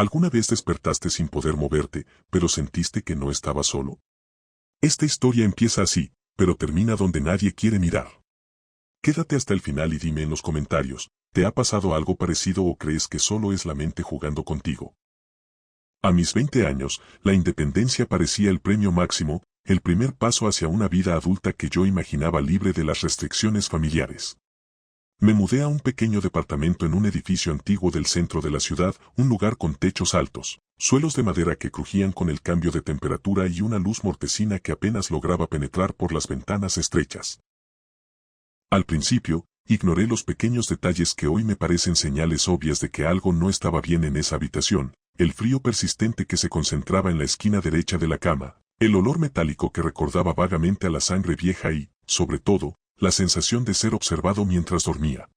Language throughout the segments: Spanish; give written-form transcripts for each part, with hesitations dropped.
¿Alguna vez despertaste sin poder moverte, pero sentiste que no estabas solo? Esta historia empieza así, pero termina donde nadie quiere mirar. Quédate hasta el final y dime en los comentarios, ¿te ha pasado algo parecido o crees que solo es la mente jugando contigo? A mis 20 años, la independencia parecía el premio máximo, el primer paso hacia una vida adulta que yo imaginaba libre de las restricciones familiares. Me mudé a un pequeño departamento en un edificio antiguo del centro de la ciudad, un lugar con techos altos, suelos de madera que crujían con el cambio de temperatura y una luz mortecina que apenas lograba penetrar por las ventanas estrechas. Al principio, ignoré los pequeños detalles que hoy me parecen señales obvias de que algo no estaba bien en esa habitación, el frío persistente que se concentraba en la esquina derecha de la cama, el olor metálico que recordaba vagamente a la sangre vieja y, sobre todo, la sensación de ser observado mientras dormía.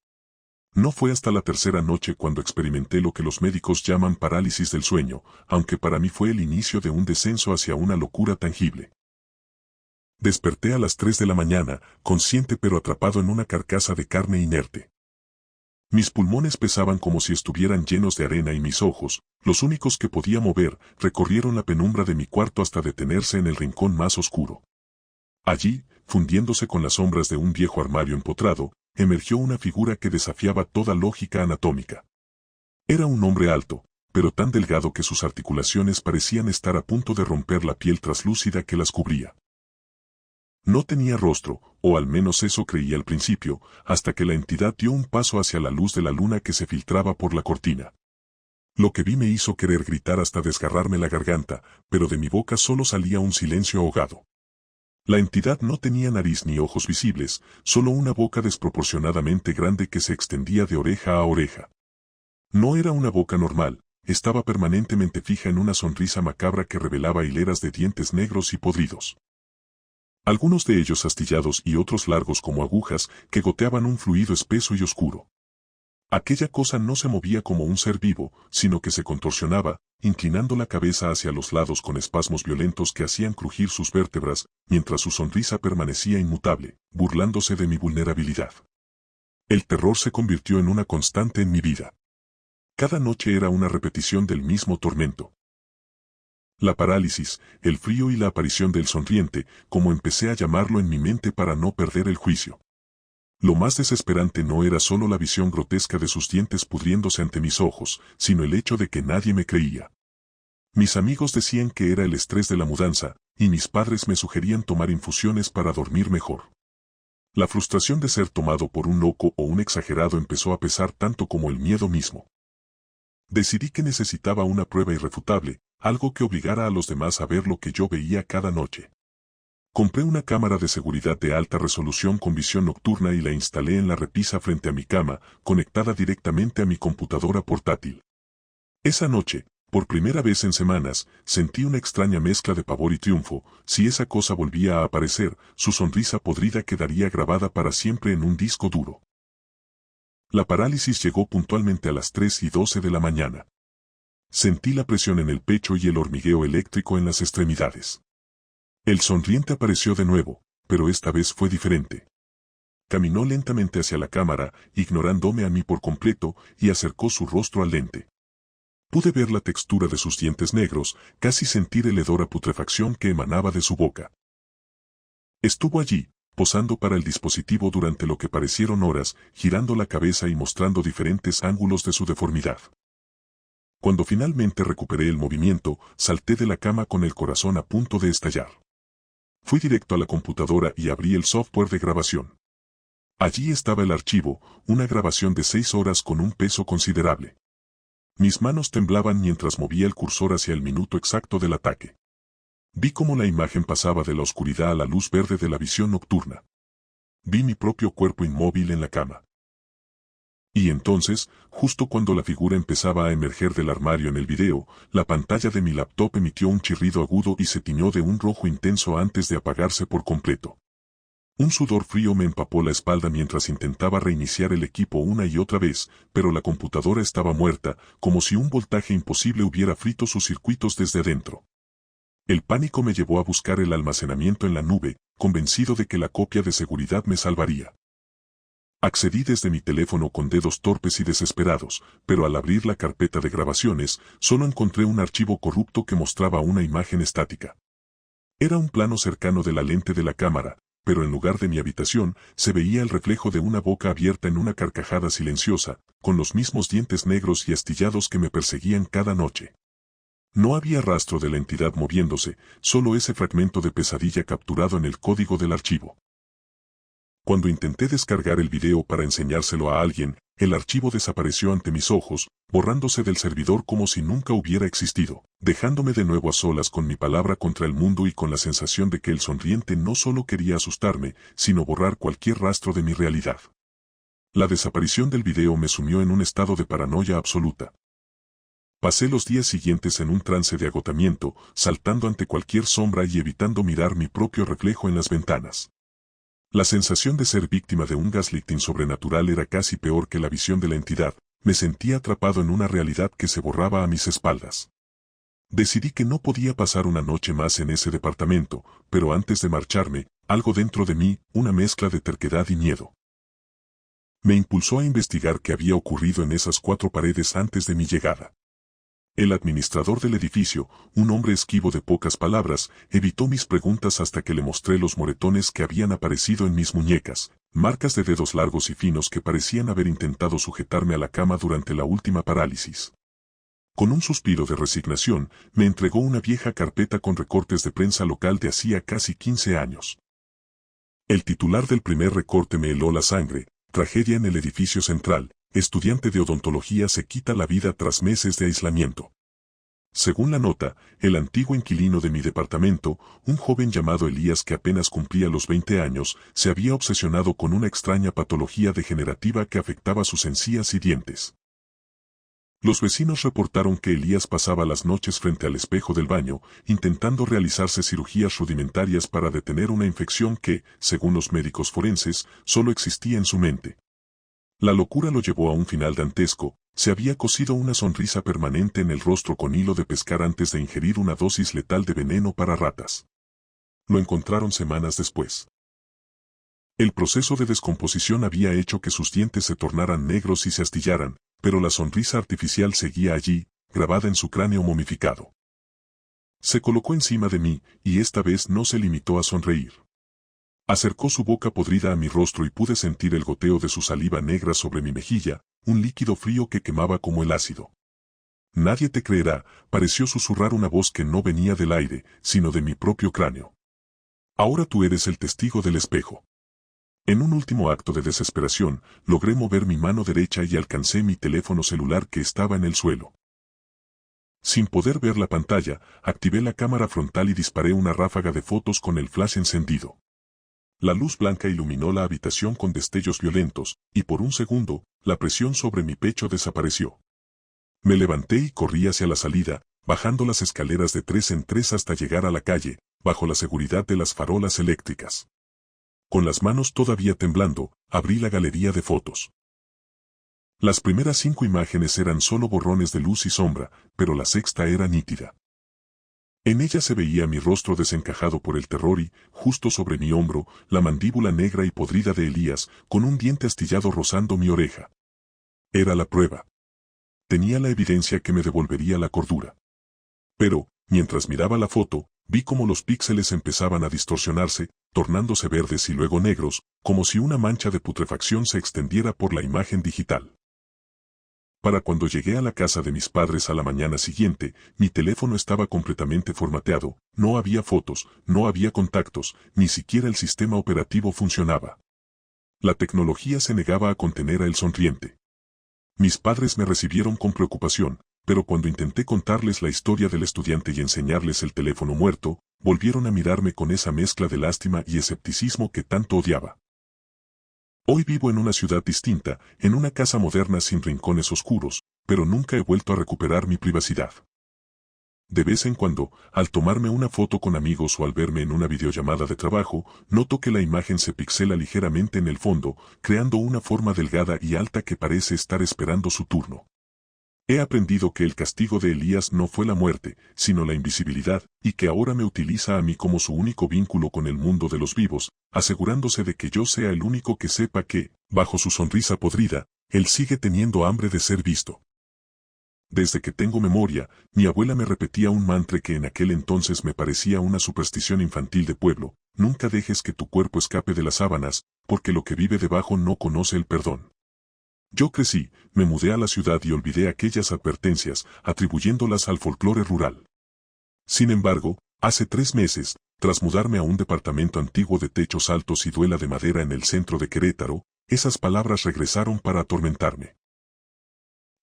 No fue hasta la tercera noche cuando experimenté lo que los médicos llaman parálisis del sueño, aunque para mí fue el inicio de un descenso hacia una locura tangible. Desperté a las 3 de la mañana, consciente pero atrapado en una carcasa de carne inerte. Mis pulmones pesaban como si estuvieran llenos de arena y mis ojos, los únicos que podía mover, recorrieron la penumbra de mi cuarto hasta detenerse en el rincón más oscuro. Allí, fundiéndose con las sombras de un viejo armario empotrado, emergió una figura que desafiaba toda lógica anatómica. Era un hombre alto, pero tan delgado que sus articulaciones parecían estar a punto de romper la piel traslúcida que las cubría. No tenía rostro, o al menos eso creía al principio, hasta que la entidad dio un paso hacia la luz de la luna que se filtraba por la cortina. Lo que vi me hizo querer gritar hasta desgarrarme la garganta, pero de mi boca solo salía un silencio ahogado. La entidad no tenía nariz ni ojos visibles, solo una boca desproporcionadamente grande que se extendía de oreja a oreja. No era una boca normal, estaba permanentemente fija en una sonrisa macabra que revelaba hileras de dientes negros y podridos. Algunos de ellos astillados y otros largos como agujas que goteaban un fluido espeso y oscuro. Aquella cosa no se movía como un ser vivo, sino que se contorsionaba, inclinando la cabeza hacia los lados con espasmos violentos que hacían crujir sus vértebras, mientras su sonrisa permanecía inmutable, burlándose de mi vulnerabilidad. El terror se convirtió en una constante en mi vida. Cada noche era una repetición del mismo tormento. La parálisis, el frío y la aparición del sonriente, como empecé a llamarlo en mi mente para no perder el juicio. Lo más desesperante no era solo la visión grotesca de sus dientes pudriéndose ante mis ojos, sino el hecho de que nadie me creía. Mis amigos decían que era el estrés de la mudanza, y mis padres me sugerían tomar infusiones para dormir mejor. La frustración de ser tomado por un loco o un exagerado empezó a pesar tanto como el miedo mismo. Decidí que necesitaba una prueba irrefutable, algo que obligara a los demás a ver lo que yo veía cada noche. Compré una cámara de seguridad de alta resolución con visión nocturna y la instalé en la repisa frente a mi cama, conectada directamente a mi computadora portátil. Esa noche, por primera vez en semanas, sentí una extraña mezcla de pavor y triunfo. Si esa cosa volvía a aparecer, su sonrisa podrida quedaría grabada para siempre en un disco duro. La parálisis llegó puntualmente a las 3:12 de la mañana. Sentí la presión en el pecho y el hormigueo eléctrico en las extremidades. El sonriente apareció de nuevo, pero esta vez fue diferente. Caminó lentamente hacia la cámara, ignorándome a mí por completo, y acercó su rostro al lente. Pude ver la textura de sus dientes negros, casi sentir el hedor a putrefacción que emanaba de su boca. Estuvo allí, posando para el dispositivo durante lo que parecieron horas, girando la cabeza y mostrando diferentes ángulos de su deformidad. Cuando finalmente recuperé el movimiento, salté de la cama con el corazón a punto de estallar. Fui directo a la computadora y abrí el software de grabación. Allí estaba el archivo, una grabación de 6 horas con un peso considerable. Mis manos temblaban mientras movía el cursor hacia el minuto exacto del ataque. Vi cómo la imagen pasaba de la oscuridad a la luz verde de la visión nocturna. Vi mi propio cuerpo inmóvil en la cama. Y entonces, justo cuando la figura empezaba a emerger del armario en el video, la pantalla de mi laptop emitió un chirrido agudo y se tiñó de un rojo intenso antes de apagarse por completo. Un sudor frío me empapó la espalda mientras intentaba reiniciar el equipo una y otra vez, pero la computadora estaba muerta, como si un voltaje imposible hubiera frito sus circuitos desde adentro. El pánico me llevó a buscar el almacenamiento en la nube, convencido de que la copia de seguridad me salvaría. Accedí desde mi teléfono con dedos torpes y desesperados, pero al abrir la carpeta de grabaciones, solo encontré un archivo corrupto que mostraba una imagen estática. Era un plano cercano de la lente de la cámara, pero en lugar de mi habitación, se veía el reflejo de una boca abierta en una carcajada silenciosa, con los mismos dientes negros y astillados que me perseguían cada noche. No había rastro de la entidad moviéndose, solo ese fragmento de pesadilla capturado en el código del archivo. Cuando intenté descargar el video para enseñárselo a alguien, el archivo desapareció ante mis ojos, borrándose del servidor como si nunca hubiera existido, dejándome de nuevo a solas con mi palabra contra el mundo y con la sensación de que el sonriente no solo quería asustarme, sino borrar cualquier rastro de mi realidad. La desaparición del video me sumió en un estado de paranoia absoluta. Pasé los días siguientes en un trance de agotamiento, saltando ante cualquier sombra y evitando mirar mi propio reflejo en las ventanas. La sensación de ser víctima de un gaslighting sobrenatural era casi peor que la visión de la entidad. Me sentía atrapado en una realidad que se borraba a mis espaldas. Decidí que no podía pasar una noche más en ese departamento, pero antes de marcharme, algo dentro de mí, una mezcla de terquedad y miedo, me impulsó a investigar qué había ocurrido en esas 4 paredes antes de mi llegada. El administrador del edificio, un hombre esquivo de pocas palabras, evitó mis preguntas hasta que le mostré los moretones que habían aparecido en mis muñecas, marcas de dedos largos y finos que parecían haber intentado sujetarme a la cama durante la última parálisis. Con un suspiro de resignación, me entregó una vieja carpeta con recortes de prensa local de hacía casi 15 años. El titular del primer recorte me heló la sangre: tragedia en el edificio central. Estudiante de odontología se quita la vida tras meses de aislamiento. Según la nota, el antiguo inquilino de mi departamento, un joven llamado Elías que apenas cumplía los 20 años, se había obsesionado con una extraña patología degenerativa que afectaba sus encías y dientes. Los vecinos reportaron que Elías pasaba las noches frente al espejo del baño, intentando realizarse cirugías rudimentarias para detener una infección que, según los médicos forenses, solo existía en su mente. La locura lo llevó a un final dantesco. Se había cosido una sonrisa permanente en el rostro con hilo de pescar antes de ingerir una dosis letal de veneno para ratas. Lo encontraron semanas después. El proceso de descomposición había hecho que sus dientes se tornaran negros y se astillaran, pero la sonrisa artificial seguía allí, grabada en su cráneo momificado. Se colocó encima de mí, y esta vez no se limitó a sonreír. Acercó su boca podrida a mi rostro y pude sentir el goteo de su saliva negra sobre mi mejilla, un líquido frío que quemaba como el ácido. Nadie te creerá, pareció susurrar una voz que no venía del aire, sino de mi propio cráneo. Ahora tú eres el testigo del espejo. En un último acto de desesperación, logré mover mi mano derecha y alcancé mi teléfono celular que estaba en el suelo. Sin poder ver la pantalla, activé la cámara frontal y disparé una ráfaga de fotos con el flash encendido. La luz blanca iluminó la habitación con destellos violentos, y por un segundo, la presión sobre mi pecho desapareció. Me levanté y corrí hacia la salida, bajando las escaleras de 3 en 3 hasta llegar a la calle, bajo la seguridad de las farolas eléctricas. Con las manos todavía temblando, abrí la galería de fotos. Las primeras 5 imágenes eran solo borrones de luz y sombra, pero la sexta era nítida. En ella se veía mi rostro desencajado por el terror y, justo sobre mi hombro, la mandíbula negra y podrida de Elías, con un diente astillado rozando mi oreja. Era la prueba. Tenía la evidencia que me devolvería la cordura. Pero, mientras miraba la foto, vi cómo los píxeles empezaban a distorsionarse, tornándose verdes y luego negros, como si una mancha de putrefacción se extendiera por la imagen digital. Para cuando llegué a la casa de mis padres a la mañana siguiente, mi teléfono estaba completamente formateado, no había fotos, no había contactos, ni siquiera el sistema operativo funcionaba. La tecnología se negaba a contener a El Sonriente. Mis padres me recibieron con preocupación, pero cuando intenté contarles la historia del estudiante y enseñarles el teléfono muerto, volvieron a mirarme con esa mezcla de lástima y escepticismo que tanto odiaba. Hoy vivo en una ciudad distinta, en una casa moderna sin rincones oscuros, pero nunca he vuelto a recuperar mi privacidad. De vez en cuando, al tomarme una foto con amigos o al verme en una videollamada de trabajo, noto que la imagen se pixela ligeramente en el fondo, creando una forma delgada y alta que parece estar esperando su turno. He aprendido que el castigo de Elías no fue la muerte, sino la invisibilidad, y que ahora me utiliza a mí como su único vínculo con el mundo de los vivos, asegurándose de que yo sea el único que sepa que, bajo su sonrisa podrida, él sigue teniendo hambre de ser visto. Desde que tengo memoria, mi abuela me repetía un mantra que en aquel entonces me parecía una superstición infantil de pueblo: nunca dejes que tu cuerpo escape de las sábanas, porque lo que vive debajo no conoce el perdón. Yo crecí, me mudé a la ciudad y olvidé aquellas advertencias, atribuyéndolas al folclore rural. Sin embargo, hace 3 meses, tras mudarme a un departamento antiguo de techos altos y duela de madera en el centro de Querétaro, esas palabras regresaron para atormentarme.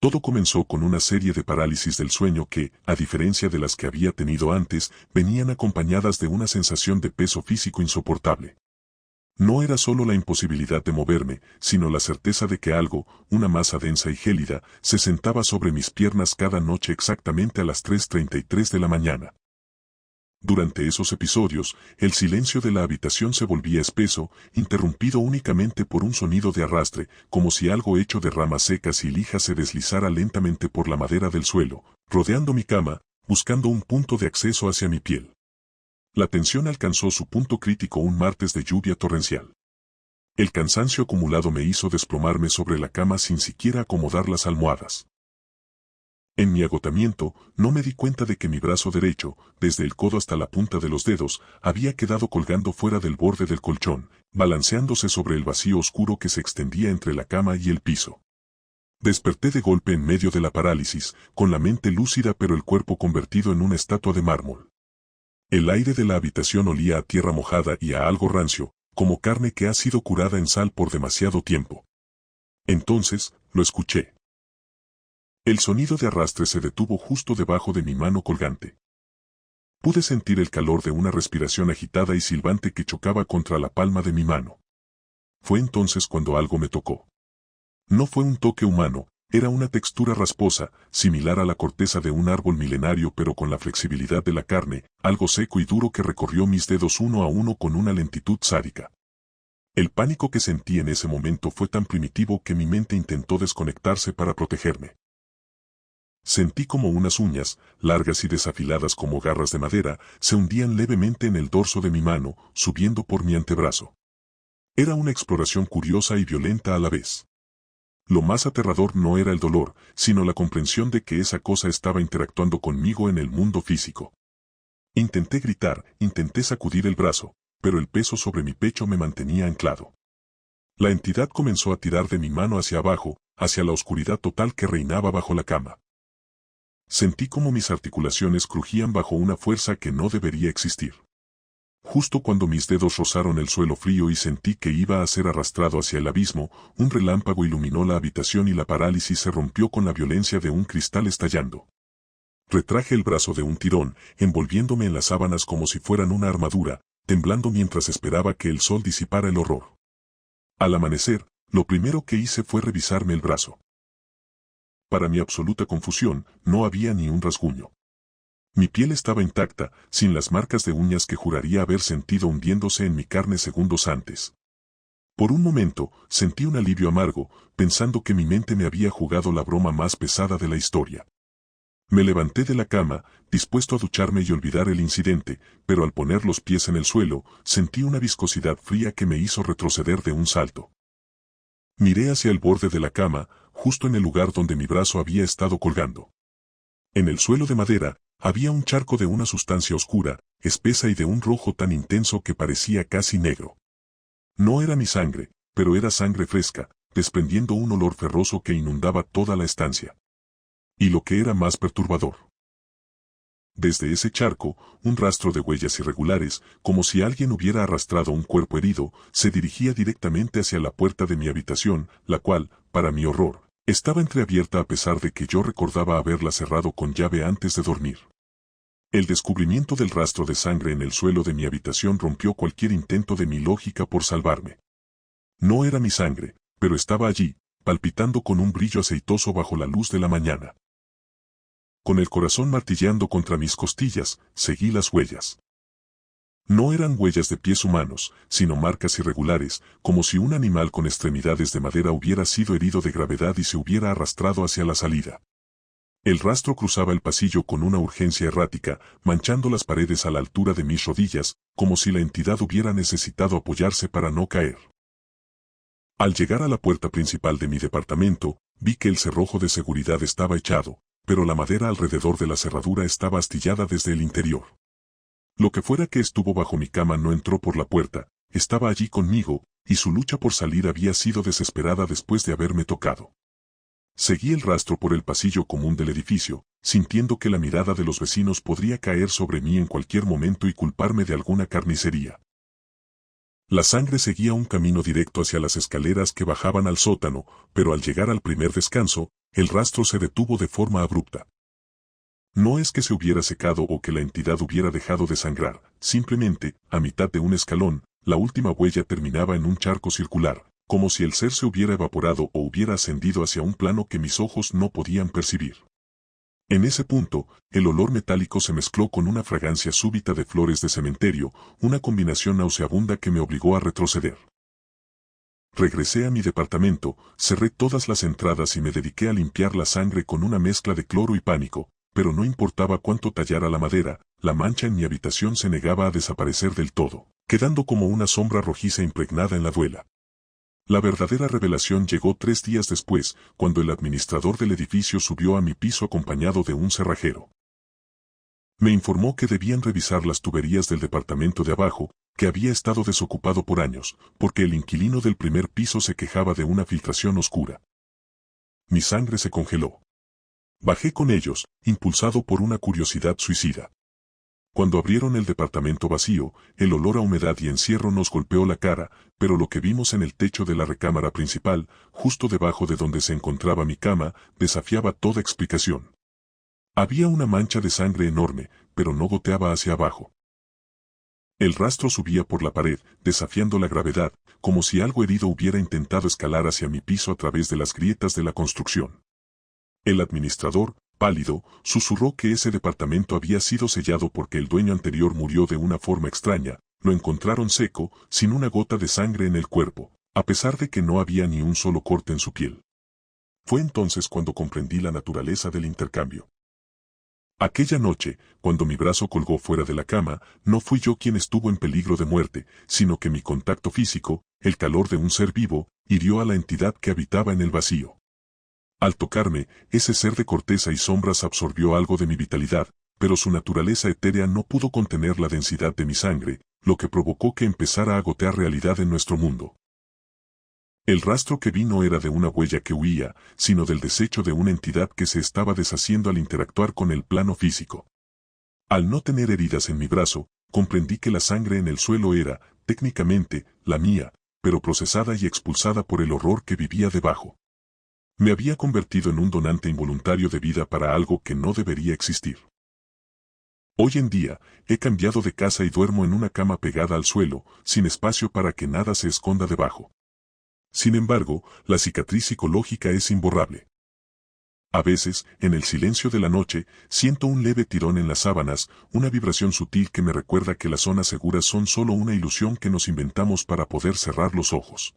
Todo comenzó con una serie de parálisis del sueño que, a diferencia de las que había tenido antes, venían acompañadas de una sensación de peso físico insoportable. No era solo la imposibilidad de moverme, sino la certeza de que algo, una masa densa y gélida, se sentaba sobre mis piernas cada noche exactamente a las 3:33 de la mañana. Durante esos episodios, el silencio de la habitación se volvía espeso, interrumpido únicamente por un sonido de arrastre, como si algo hecho de ramas secas y lija se deslizara lentamente por la madera del suelo, rodeando mi cama, buscando un punto de acceso hacia mi piel. La tensión alcanzó su punto crítico un martes de lluvia torrencial. El cansancio acumulado me hizo desplomarme sobre la cama sin siquiera acomodar las almohadas. En mi agotamiento, no me di cuenta de que mi brazo derecho, desde el codo hasta la punta de los dedos, había quedado colgando fuera del borde del colchón, balanceándose sobre el vacío oscuro que se extendía entre la cama y el piso. Desperté de golpe en medio de la parálisis, con la mente lúcida pero el cuerpo convertido en una estatua de mármol. El aire de la habitación olía a tierra mojada y a algo rancio, como carne que ha sido curada en sal por demasiado tiempo. Entonces, lo escuché. El sonido de arrastre se detuvo justo debajo de mi mano colgante. Pude sentir el calor de una respiración agitada y silbante que chocaba contra la palma de mi mano. Fue entonces cuando algo me tocó. No fue un toque humano, era una textura rasposa, similar a la corteza de un árbol milenario pero con la flexibilidad de la carne, algo seco y duro que recorrió mis dedos uno a uno con una lentitud sádica. El pánico que sentí en ese momento fue tan primitivo que mi mente intentó desconectarse para protegerme. Sentí como unas uñas, largas y desafiladas como garras de madera, se hundían levemente en el dorso de mi mano, subiendo por mi antebrazo. Era una exploración curiosa y violenta a la vez. Lo más aterrador no era el dolor, sino la comprensión de que esa cosa estaba interactuando conmigo en el mundo físico. Intenté gritar, intenté sacudir el brazo, pero el peso sobre mi pecho me mantenía anclado. La entidad comenzó a tirar de mi mano hacia abajo, hacia la oscuridad total que reinaba bajo la cama. Sentí como mis articulaciones crujían bajo una fuerza que no debería existir. Justo cuando mis dedos rozaron el suelo frío y sentí que iba a ser arrastrado hacia el abismo, un relámpago iluminó la habitación y la parálisis se rompió con la violencia de un cristal estallando. Retraje el brazo de un tirón, envolviéndome en las sábanas como si fueran una armadura, temblando mientras esperaba que el sol disipara el horror. Al amanecer, lo primero que hice fue revisarme el brazo. Para mi absoluta confusión, no había ni un rasguño. Mi piel estaba intacta, sin las marcas de uñas que juraría haber sentido hundiéndose en mi carne segundos antes. Por un momento, sentí un alivio amargo, pensando que mi mente me había jugado la broma más pesada de la historia. Me levanté de la cama, dispuesto a ducharme y olvidar el incidente, pero al poner los pies en el suelo, sentí una viscosidad fría que me hizo retroceder de un salto. Miré hacia el borde de la cama, justo en el lugar donde mi brazo había estado colgando. En el suelo de madera, había un charco de una sustancia oscura, espesa y de un rojo tan intenso que parecía casi negro. No era mi sangre, pero era sangre fresca, desprendiendo un olor ferroso que inundaba toda la estancia. Y lo que era más perturbador. Desde ese charco, un rastro de huellas irregulares, como si alguien hubiera arrastrado un cuerpo herido, se dirigía directamente hacia la puerta de mi habitación, la cual, para mi horror, estaba entreabierta a pesar de que yo recordaba haberla cerrado con llave antes de dormir. El descubrimiento del rastro de sangre en el suelo de mi habitación rompió cualquier intento de mi lógica por salvarme. No era mi sangre, pero estaba allí, palpitando con un brillo aceitoso bajo la luz de la mañana. Con el corazón martilleando contra mis costillas, seguí las huellas. No eran huellas de pies humanos, sino marcas irregulares, como si un animal con extremidades de madera hubiera sido herido de gravedad y se hubiera arrastrado hacia la salida. El rastro cruzaba el pasillo con una urgencia errática, manchando las paredes a la altura de mis rodillas, como si la entidad hubiera necesitado apoyarse para no caer. Al llegar a la puerta principal de mi departamento, vi que el cerrojo de seguridad estaba echado, pero la madera alrededor de la cerradura estaba astillada desde el interior. Lo que fuera que estuvo bajo mi cama no entró por la puerta, estaba allí conmigo, y su lucha por salir había sido desesperada después de haberme tocado. Seguí el rastro por el pasillo común del edificio, sintiendo que la mirada de los vecinos podría caer sobre mí en cualquier momento y culparme de alguna carnicería. La sangre seguía un camino directo hacia las escaleras que bajaban al sótano, pero al llegar al primer descanso, el rastro se detuvo de forma abrupta. No es que se hubiera secado o que la entidad hubiera dejado de sangrar, simplemente, a mitad de un escalón, la última huella terminaba en un charco circular, como si el ser se hubiera evaporado o hubiera ascendido hacia un plano que mis ojos no podían percibir. En ese punto, el olor metálico se mezcló con una fragancia súbita de flores de cementerio, una combinación nauseabunda que me obligó a retroceder. Regresé a mi departamento, cerré todas las entradas y me dediqué a limpiar la sangre con una mezcla de cloro y pánico, pero no importaba cuánto tallara la madera, la mancha en mi habitación se negaba a desaparecer del todo, quedando como una sombra rojiza impregnada en la duela. La verdadera revelación llegó 3 días después, cuando el administrador del edificio subió a mi piso acompañado de un cerrajero. Me informó que debían revisar las tuberías del departamento de abajo, que había estado desocupado por años, porque el inquilino del primer piso se quejaba de una filtración oscura. Mi sangre se congeló. Bajé con ellos, impulsado por una curiosidad suicida. Cuando abrieron el departamento vacío, el olor a humedad y encierro nos golpeó la cara, pero lo que vimos en el techo de la recámara principal, justo debajo de donde se encontraba mi cama, desafiaba toda explicación. Había una mancha de sangre enorme, pero no goteaba hacia abajo. El rastro subía por la pared, desafiando la gravedad, como si algo herido hubiera intentado escalar hacia mi piso a través de las grietas de la construcción. El administrador, pálido, susurró que ese departamento había sido sellado porque el dueño anterior murió de una forma extraña, lo encontraron seco, sin una gota de sangre en el cuerpo, a pesar de que no había ni un solo corte en su piel. Fue entonces cuando comprendí la naturaleza del intercambio. Aquella noche, cuando mi brazo colgó fuera de la cama, no fui yo quien estuvo en peligro de muerte, sino que mi contacto físico, el calor de un ser vivo, hirió a la entidad que habitaba en el vacío. Al tocarme, ese ser de corteza y sombras absorbió algo de mi vitalidad, pero su naturaleza etérea no pudo contener la densidad de mi sangre, lo que provocó que empezara a gotear realidad en nuestro mundo. El rastro que vi no era de una huella que huía, sino del desecho de una entidad que se estaba deshaciendo al interactuar con el plano físico. Al no tener heridas en mi brazo, comprendí que la sangre en el suelo era, técnicamente, la mía, pero procesada y expulsada por el horror que vivía debajo. Me había convertido en un donante involuntario de vida para algo que no debería existir. Hoy en día, he cambiado de casa y duermo en una cama pegada al suelo, sin espacio para que nada se esconda debajo. Sin embargo, la cicatriz psicológica es imborrable. A veces, en el silencio de la noche, siento un leve tirón en las sábanas, una vibración sutil que me recuerda que las zonas seguras son solo una ilusión que nos inventamos para poder cerrar los ojos.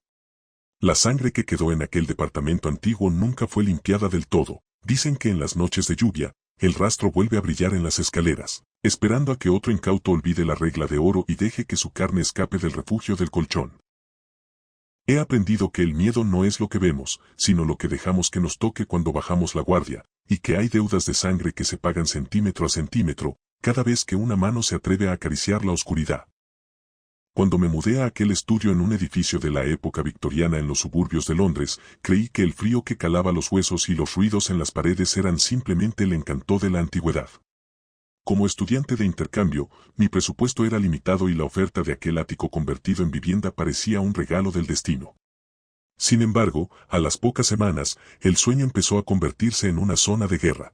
La sangre que quedó en aquel departamento antiguo nunca fue limpiada del todo. Dicen que en las noches de lluvia, el rastro vuelve a brillar en las escaleras, esperando a que otro incauto olvide la regla de oro y deje que su carne escape del refugio del colchón. He aprendido que el miedo no es lo que vemos, sino lo que dejamos que nos toque cuando bajamos la guardia, y que hay deudas de sangre que se pagan centímetro a centímetro, cada vez que una mano se atreve a acariciar la oscuridad. Cuando me mudé a aquel estudio en un edificio de la época victoriana en los suburbios de Londres, creí que el frío que calaba los huesos y los ruidos en las paredes eran simplemente el encanto de la antigüedad. Como estudiante de intercambio, mi presupuesto era limitado y la oferta de aquel ático convertido en vivienda parecía un regalo del destino. Sin embargo, a las pocas semanas, el sueño empezó a convertirse en una zona de guerra.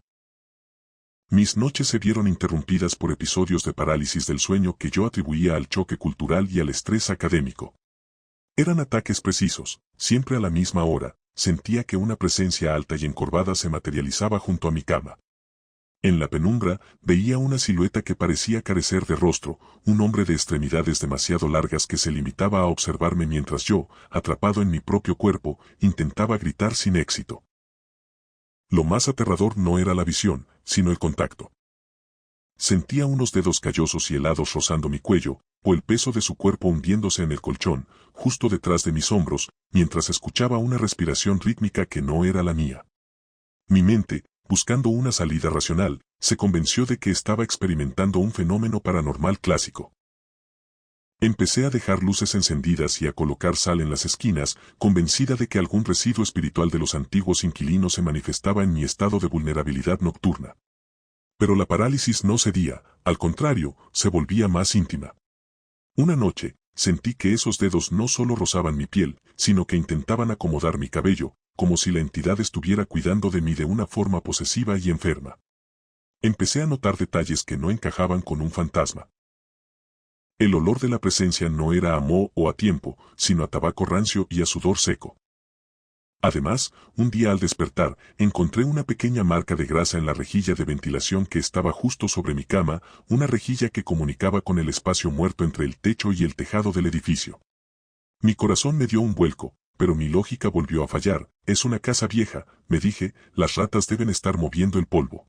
Mis noches se vieron interrumpidas por episodios de parálisis del sueño que yo atribuía al choque cultural y al estrés académico. Eran ataques precisos, siempre a la misma hora, sentía que una presencia alta y encorvada se materializaba junto a mi cama. En la penumbra, veía una silueta que parecía carecer de rostro, un hombre de extremidades demasiado largas que se limitaba a observarme mientras yo, atrapado en mi propio cuerpo, intentaba gritar sin éxito. Lo más aterrador no era la visión, sino el contacto. Sentía unos dedos callosos y helados rozando mi cuello, o el peso de su cuerpo hundiéndose en el colchón, justo detrás de mis hombros, mientras escuchaba una respiración rítmica que no era la mía. Mi mente, buscando una salida racional, se convenció de que estaba experimentando un fenómeno paranormal clásico. Empecé a dejar luces encendidas y a colocar sal en las esquinas, convencida de que algún residuo espiritual de los antiguos inquilinos se manifestaba en mi estado de vulnerabilidad nocturna. Pero la parálisis no cedía, al contrario, se volvía más íntima. Una noche, sentí que esos dedos no solo rozaban mi piel, sino que intentaban acomodar mi cabello, como si la entidad estuviera cuidando de mí de una forma posesiva y enferma. Empecé a notar detalles que no encajaban con un fantasma. El olor de la presencia no era a moho o a tiempo, sino a tabaco rancio y a sudor seco. Además, un día al despertar, encontré una pequeña marca de grasa en la rejilla de ventilación que estaba justo sobre mi cama, una rejilla que comunicaba con el espacio muerto entre el techo y el tejado del edificio. Mi corazón me dio un vuelco, pero mi lógica volvió a fallar. Es una casa vieja, me dije, las ratas deben estar moviendo el polvo.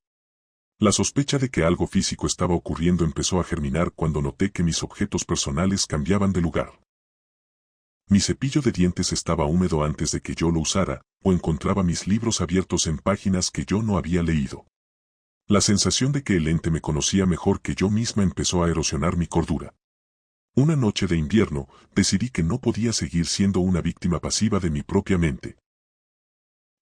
La sospecha de que algo físico estaba ocurriendo empezó a germinar cuando noté que mis objetos personales cambiaban de lugar. Mi cepillo de dientes estaba húmedo antes de que yo lo usara, o encontraba mis libros abiertos en páginas que yo no había leído. La sensación de que el ente me conocía mejor que yo misma empezó a erosionar mi cordura. Una noche de invierno, decidí que no podía seguir siendo una víctima pasiva de mi propia mente.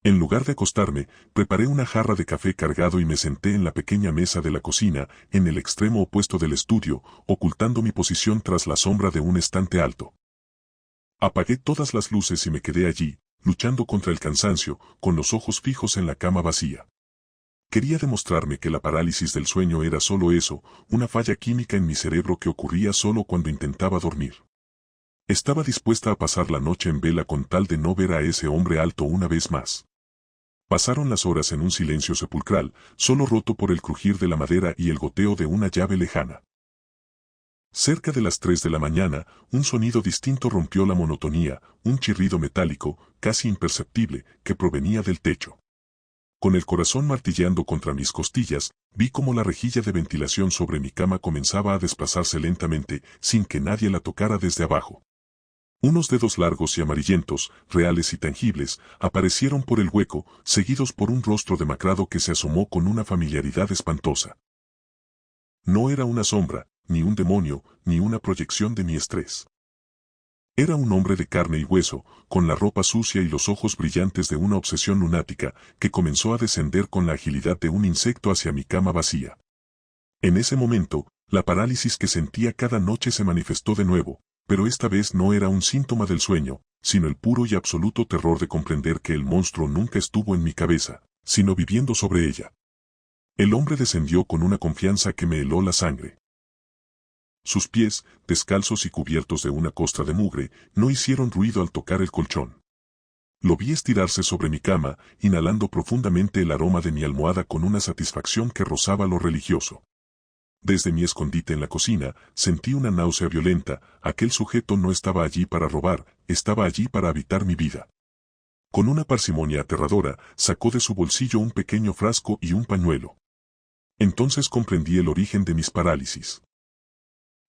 En lugar de acostarme, preparé una jarra de café cargado y me senté en la pequeña mesa de la cocina, en el extremo opuesto del estudio, ocultando mi posición tras la sombra de un estante alto. Apagué todas las luces y me quedé allí, luchando contra el cansancio, con los ojos fijos en la cama vacía. Quería demostrarme que la parálisis del sueño era solo eso, una falla química en mi cerebro que ocurría solo cuando intentaba dormir. Estaba dispuesta a pasar la noche en vela con tal de no ver a ese hombre alto una vez más. Pasaron las horas en un silencio sepulcral, solo roto por el crujir de la madera y el goteo de una llave lejana. Cerca de las 3 de la mañana, un sonido distinto rompió la monotonía, un chirrido metálico, casi imperceptible, que provenía del techo. Con el corazón martilleando contra mis costillas, vi cómo la rejilla de ventilación sobre mi cama comenzaba a desplazarse lentamente, sin que nadie la tocara desde abajo. Unos dedos largos y amarillentos, reales y tangibles, aparecieron por el hueco, seguidos por un rostro demacrado que se asomó con una familiaridad espantosa. No era una sombra, ni un demonio, ni una proyección de mi estrés. Era un hombre de carne y hueso, con la ropa sucia y los ojos brillantes de una obsesión lunática, que comenzó a descender con la agilidad de un insecto hacia mi cama vacía. En ese momento, la parálisis que sentía cada noche se manifestó de nuevo, pero esta vez no era un síntoma del sueño, sino el puro y absoluto terror de comprender que el monstruo nunca estuvo en mi cabeza, sino viviendo sobre ella. El hombre descendió con una confianza que me heló la sangre. Sus pies, descalzos y cubiertos de una costra de mugre, no hicieron ruido al tocar el colchón. Lo vi estirarse sobre mi cama, inhalando profundamente el aroma de mi almohada con una satisfacción que rozaba lo religioso. Desde mi escondite en la cocina, sentí una náusea violenta. Aquel sujeto no estaba allí para robar, estaba allí para habitar mi vida. Con una parsimonia aterradora, sacó de su bolsillo un pequeño frasco y un pañuelo. Entonces comprendí el origen de mis parálisis.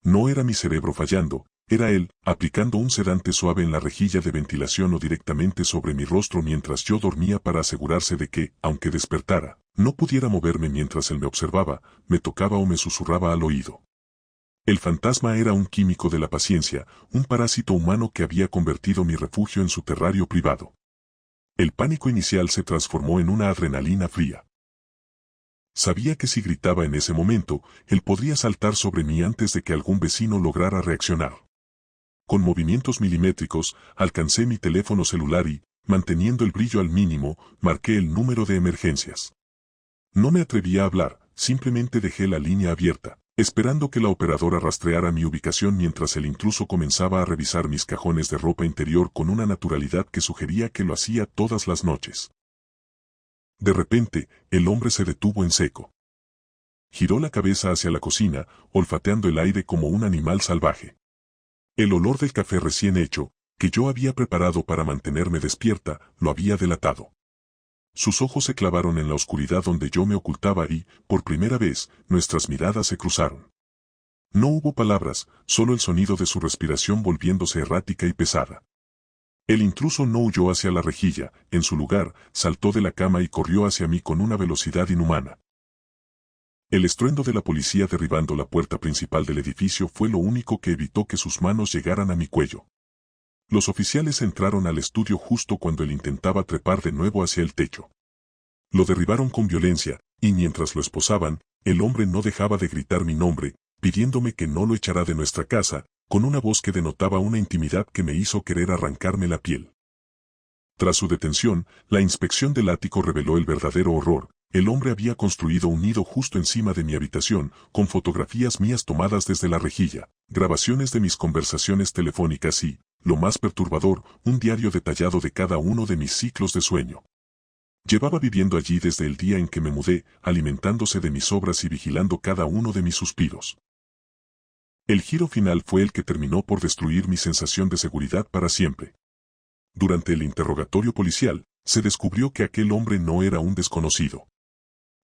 No era mi cerebro fallando, era él, aplicando un sedante suave en la rejilla de ventilación o directamente sobre mi rostro mientras yo dormía para asegurarse de que, aunque despertara, no pudiera moverme mientras él me observaba, me tocaba o me susurraba al oído. El fantasma era un químico de la paciencia, un parásito humano que había convertido mi refugio en su terrario privado. El pánico inicial se transformó en una adrenalina fría. Sabía que si gritaba en ese momento, él podría saltar sobre mí antes de que algún vecino lograra reaccionar. Con movimientos milimétricos, alcancé mi teléfono celular y, manteniendo el brillo al mínimo, marqué el número de emergencias. No me atreví a hablar, simplemente dejé la línea abierta, esperando que la operadora rastreara mi ubicación mientras el intruso comenzaba a revisar mis cajones de ropa interior con una naturalidad que sugería que lo hacía todas las noches. De repente, el hombre se detuvo en seco. Giró la cabeza hacia la cocina, olfateando el aire como un animal salvaje. El olor del café recién hecho, que yo había preparado para mantenerme despierta, lo había delatado. Sus ojos se clavaron en la oscuridad donde yo me ocultaba y, por primera vez, nuestras miradas se cruzaron. No hubo palabras, solo el sonido de su respiración volviéndose errática y pesada. El intruso no huyó hacia la rejilla, en su lugar, saltó de la cama y corrió hacia mí con una velocidad inhumana. El estruendo de la policía derribando la puerta principal del edificio fue lo único que evitó que sus manos llegaran a mi cuello. Los oficiales entraron al estudio justo cuando él intentaba trepar de nuevo hacia el techo. Lo derribaron con violencia, y mientras lo esposaban, el hombre no dejaba de gritar mi nombre, pidiéndome que no lo echara de nuestra casa, con una voz que denotaba una intimidad que me hizo querer arrancarme la piel. Tras su detención, la inspección del ático reveló el verdadero horror. El hombre había construido un nido justo encima de mi habitación, con fotografías mías tomadas desde la rejilla, grabaciones de mis conversaciones telefónicas y, lo más perturbador, un diario detallado de cada uno de mis ciclos de sueño. Llevaba viviendo allí desde el día en que me mudé, alimentándose de mis obras y vigilando cada uno de mis suspiros. El giro final fue el que terminó por destruir mi sensación de seguridad para siempre. Durante el interrogatorio policial, se descubrió que aquel hombre no era un desconocido.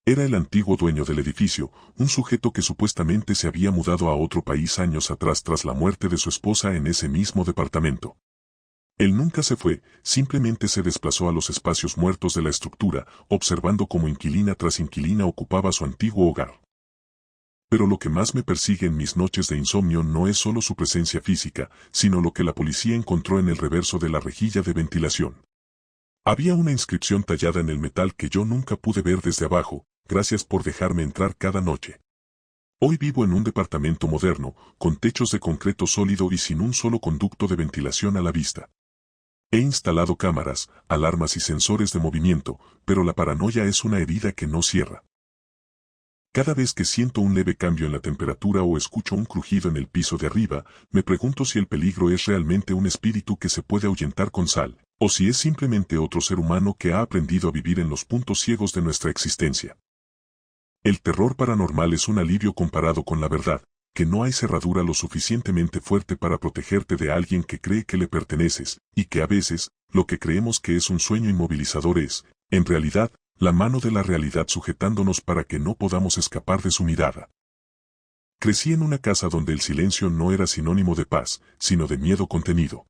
Era el antiguo dueño del edificio, un sujeto que supuestamente se había mudado a otro país años atrás tras la muerte de su esposa en ese mismo departamento. Él nunca se fue, simplemente se desplazó a los espacios muertos de la estructura, observando cómo inquilina tras inquilina ocupaba su antiguo hogar. Pero lo que más me persigue en mis noches de insomnio no es solo su presencia física, sino lo que la policía encontró en el reverso de la rejilla de ventilación. Había una inscripción tallada en el metal que yo nunca pude ver desde abajo: gracias por dejarme entrar cada noche. Hoy vivo en un departamento moderno, con techos de concreto sólido y sin un solo conducto de ventilación a la vista. He instalado cámaras, alarmas y sensores de movimiento, pero la paranoia es una herida que no cierra. Cada vez que siento un leve cambio en la temperatura o escucho un crujido en el piso de arriba, me pregunto si el peligro es realmente un espíritu que se puede ahuyentar con sal, o si es simplemente otro ser humano que ha aprendido a vivir en los puntos ciegos de nuestra existencia. El terror paranormal es un alivio comparado con la verdad, que no hay cerradura lo suficientemente fuerte para protegerte de alguien que cree que le perteneces, y que a veces, lo que creemos que es un sueño inmovilizador es, en realidad, la mano de la realidad sujetándonos para que no podamos escapar de su mirada. Crecí en una casa donde el silencio no era sinónimo de paz, sino de miedo contenido.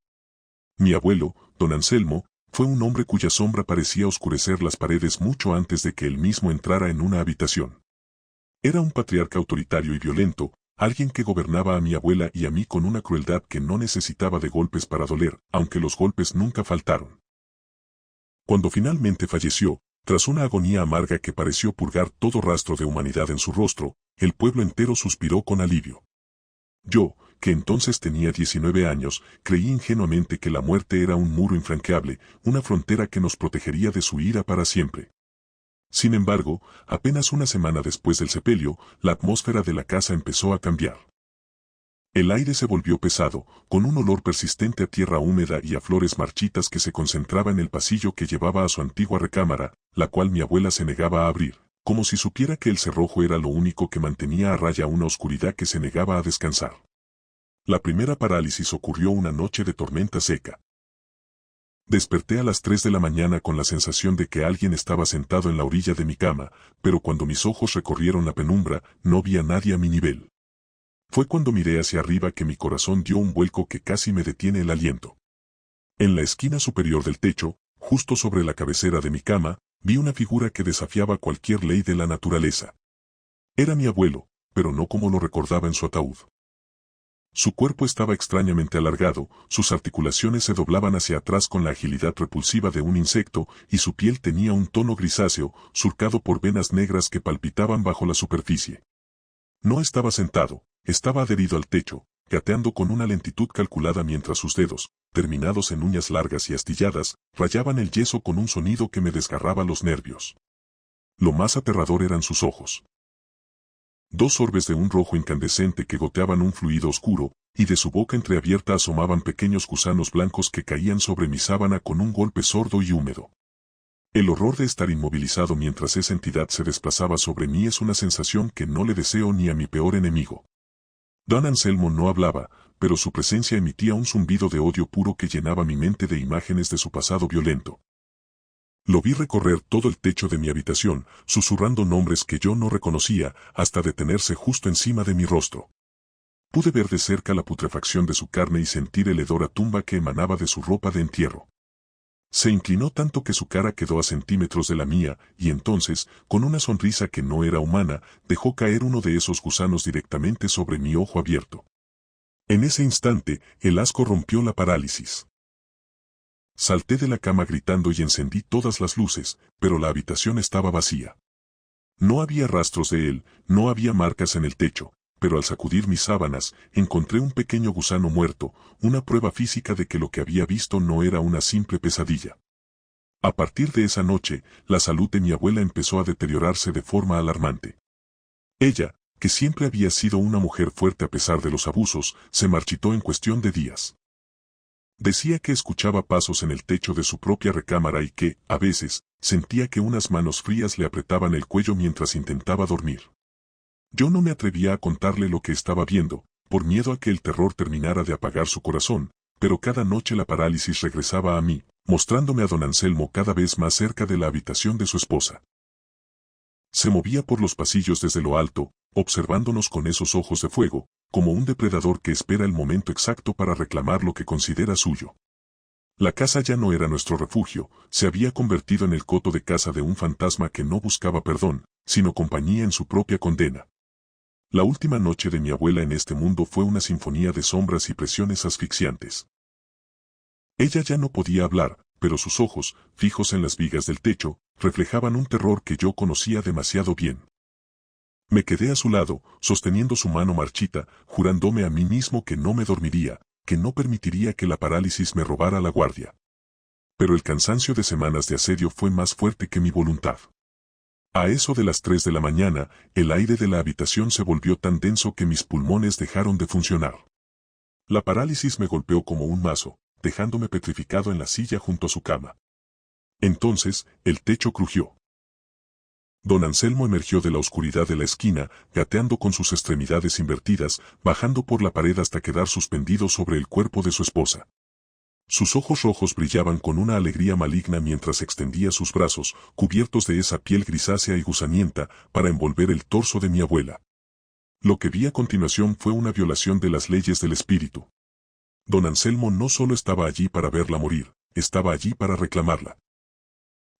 Mi abuelo, don Anselmo, fue un hombre cuya sombra parecía oscurecer las paredes mucho antes de que él mismo entrara en una habitación. Era un patriarca autoritario y violento, alguien que gobernaba a mi abuela y a mí con una crueldad que no necesitaba de golpes para doler, aunque los golpes nunca faltaron. Cuando finalmente falleció, tras una agonía amarga que pareció purgar todo rastro de humanidad en su rostro, el pueblo entero suspiró con alivio. Yo, que entonces tenía 19 años, creí ingenuamente que la muerte era un muro infranqueable, una frontera que nos protegería de su ira para siempre. Sin embargo, apenas una semana después del sepelio, la atmósfera de la casa empezó a cambiar. El aire se volvió pesado, con un olor persistente a tierra húmeda y a flores marchitas que se concentraba en el pasillo que llevaba a su antigua recámara, la cual mi abuela se negaba a abrir, como si supiera que el cerrojo era lo único que mantenía a raya una oscuridad que se negaba a descansar. La primera parálisis ocurrió una noche de tormenta seca. Desperté a las 3 de la mañana con la sensación de que alguien estaba sentado en la orilla de mi cama, pero cuando mis ojos recorrieron la penumbra, no vi a nadie a mi nivel. Fue cuando miré hacia arriba que mi corazón dio un vuelco que casi me detiene el aliento. En la esquina superior del techo, justo sobre la cabecera de mi cama, vi una figura que desafiaba cualquier ley de la naturaleza. Era mi abuelo, pero no como lo recordaba en su ataúd. Su cuerpo estaba extrañamente alargado, sus articulaciones se doblaban hacia atrás con la agilidad repulsiva de un insecto, y su piel tenía un tono grisáceo, surcado por venas negras que palpitaban bajo la superficie. No estaba sentado, estaba adherido al techo, gateando con una lentitud calculada mientras sus dedos, terminados en uñas largas y astilladas, rayaban el yeso con un sonido que me desgarraba los nervios. Lo más aterrador eran sus ojos. 2 orbes de un rojo incandescente que goteaban un fluido oscuro, y de su boca entreabierta asomaban pequeños gusanos blancos que caían sobre mi sábana con un golpe sordo y húmedo. El horror de estar inmovilizado mientras esa entidad se desplazaba sobre mí es una sensación que no le deseo ni a mi peor enemigo. Don Anselmo no hablaba, pero su presencia emitía un zumbido de odio puro que llenaba mi mente de imágenes de su pasado violento. Lo vi recorrer todo el techo de mi habitación, susurrando nombres que yo no reconocía, hasta detenerse justo encima de mi rostro. Pude ver de cerca la putrefacción de su carne y sentir el hedor a tumba que emanaba de su ropa de entierro. Se inclinó tanto que su cara quedó a centímetros de la mía, y entonces, con una sonrisa que no era humana, dejó caer uno de esos gusanos directamente sobre mi ojo abierto. En ese instante, el asco rompió la parálisis. Salté de la cama gritando y encendí todas las luces, pero la habitación estaba vacía. No había rastros de él, no había marcas en el techo, pero al sacudir mis sábanas, encontré un pequeño gusano muerto, una prueba física de que lo que había visto no era una simple pesadilla. A partir de esa noche, la salud de mi abuela empezó a deteriorarse de forma alarmante. Ella, que siempre había sido una mujer fuerte a pesar de los abusos, se marchitó en cuestión de días. Decía que escuchaba pasos en el techo de su propia recámara y que, a veces, sentía que unas manos frías le apretaban el cuello mientras intentaba dormir. Yo no me atrevía a contarle lo que estaba viendo, por miedo a que el terror terminara de apagar su corazón, pero cada noche la parálisis regresaba a mí, mostrándome a don Anselmo cada vez más cerca de la habitación de su esposa. Se movía por los pasillos desde lo alto, observándonos con esos ojos de fuego, como un depredador que espera el momento exacto para reclamar lo que considera suyo. La casa ya no era nuestro refugio, se había convertido en el coto de caza de un fantasma que no buscaba perdón, sino compañía en su propia condena. La última noche de mi abuela en este mundo fue una sinfonía de sombras y presiones asfixiantes. Ella ya no podía hablar, pero sus ojos, fijos en las vigas del techo, reflejaban un terror que yo conocía demasiado bien. Me quedé a su lado, sosteniendo su mano marchita, jurándome a mí mismo que no me dormiría, que no permitiría que la parálisis me robara la guardia. Pero el cansancio de semanas de asedio fue más fuerte que mi voluntad. A eso de las 3 de la mañana, el aire de la habitación se volvió tan denso que mis pulmones dejaron de funcionar. La parálisis me golpeó como un mazo, dejándome petrificado en la silla junto a su cama. Entonces, el techo crujió. Don Anselmo emergió de la oscuridad de la esquina, gateando con sus extremidades invertidas, bajando por la pared hasta quedar suspendido sobre el cuerpo de su esposa. Sus ojos rojos brillaban con una alegría maligna mientras extendía sus brazos, cubiertos de esa piel grisácea y gusanienta, para envolver el torso de mi abuela. Lo que vi a continuación fue una violación de las leyes del espíritu. Don Anselmo no solo estaba allí para verla morir, estaba allí para reclamarla.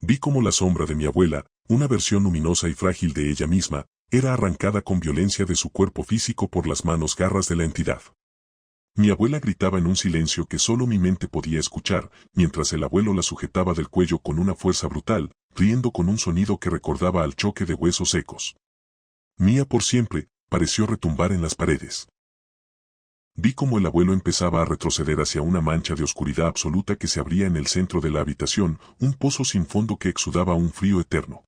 Vi cómo la sombra de mi abuela, una versión luminosa y frágil de ella misma, era arrancada con violencia de su cuerpo físico por las manos garras de la entidad. Mi abuela gritaba en un silencio que solo mi mente podía escuchar, mientras el abuelo la sujetaba del cuello con una fuerza brutal, riendo con un sonido que recordaba al choque de huesos secos. Mía por siempre, pareció retumbar en las paredes. Vi cómo el abuelo empezaba a retroceder hacia una mancha de oscuridad absoluta que se abría en el centro de la habitación, un pozo sin fondo que exudaba un frío eterno.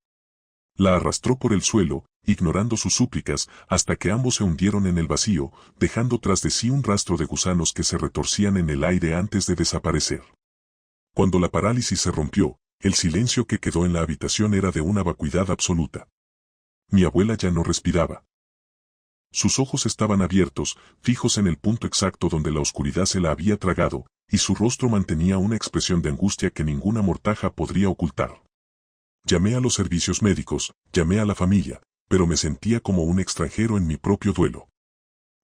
La arrastró por el suelo, ignorando sus súplicas, hasta que ambos se hundieron en el vacío, dejando tras de sí un rastro de gusanos que se retorcían en el aire antes de desaparecer. Cuando la parálisis se rompió, el silencio que quedó en la habitación era de una vacuidad absoluta. Mi abuela ya no respiraba. Sus ojos estaban abiertos, fijos en el punto exacto donde la oscuridad se la había tragado, y su rostro mantenía una expresión de angustia que ninguna mortaja podría ocultar. Llamé a los servicios médicos, llamé a la familia, pero me sentía como un extranjero en mi propio duelo.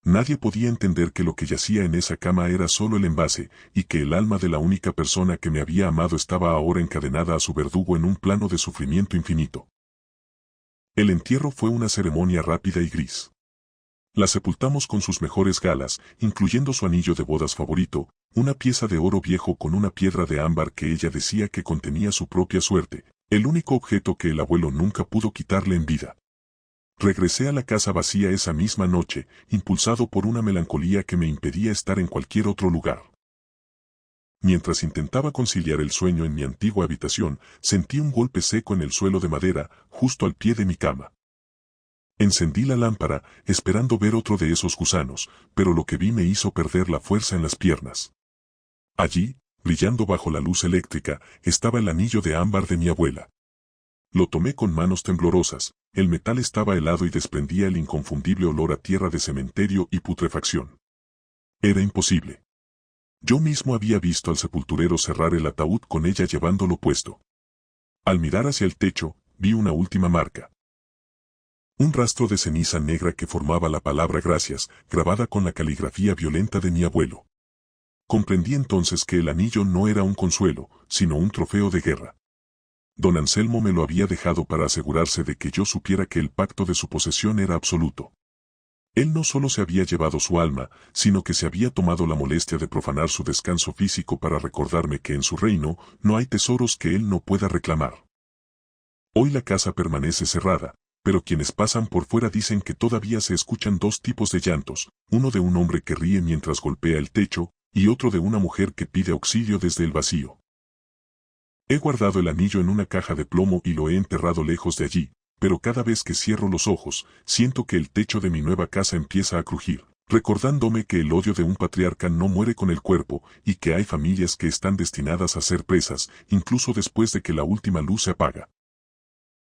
Nadie podía entender que lo que yacía en esa cama era solo el envase, y que el alma de la única persona que me había amado estaba ahora encadenada a su verdugo en un plano de sufrimiento infinito. El entierro fue una ceremonia rápida y gris. La sepultamos con sus mejores galas, incluyendo su anillo de bodas favorito, una pieza de oro viejo con una piedra de ámbar que ella decía que contenía su propia suerte, el único objeto que el abuelo nunca pudo quitarle en vida. Regresé a la casa vacía esa misma noche, impulsado por una melancolía que me impedía estar en cualquier otro lugar. Mientras intentaba conciliar el sueño en mi antigua habitación, sentí un golpe seco en el suelo de madera, justo al pie de mi cama. Encendí la lámpara, esperando ver otro de esos gusanos, pero lo que vi me hizo perder la fuerza en las piernas. Allí, brillando bajo la luz eléctrica, estaba el anillo de ámbar de mi abuela. Lo tomé con manos temblorosas, el metal estaba helado y desprendía el inconfundible olor a tierra de cementerio y putrefacción. Era imposible. Yo mismo había visto al sepulturero cerrar el ataúd con ella llevándolo puesto. Al mirar hacia el techo, vi una última marca. Un rastro de ceniza negra que formaba la palabra gracias, grabada con la caligrafía violenta de mi abuelo. Comprendí entonces que el anillo no era un consuelo, sino un trofeo de guerra. Don Anselmo me lo había dejado para asegurarse de que yo supiera que el pacto de su posesión era absoluto. Él no solo se había llevado su alma, sino que se había tomado la molestia de profanar su descanso físico para recordarme que en su reino no hay tesoros que él no pueda reclamar. Hoy la casa permanece cerrada, pero quienes pasan por fuera dicen que todavía se escuchan dos tipos de llantos, uno de un hombre que ríe mientras golpea el techo, y otro de una mujer que pide auxilio desde el vacío. He guardado el anillo en una caja de plomo y lo he enterrado lejos de allí, pero cada vez que cierro los ojos, siento que el techo de mi nueva casa empieza a crujir, recordándome que el odio de un patriarca no muere con el cuerpo y que hay familias que están destinadas a ser presas, incluso después de que la última luz se apaga.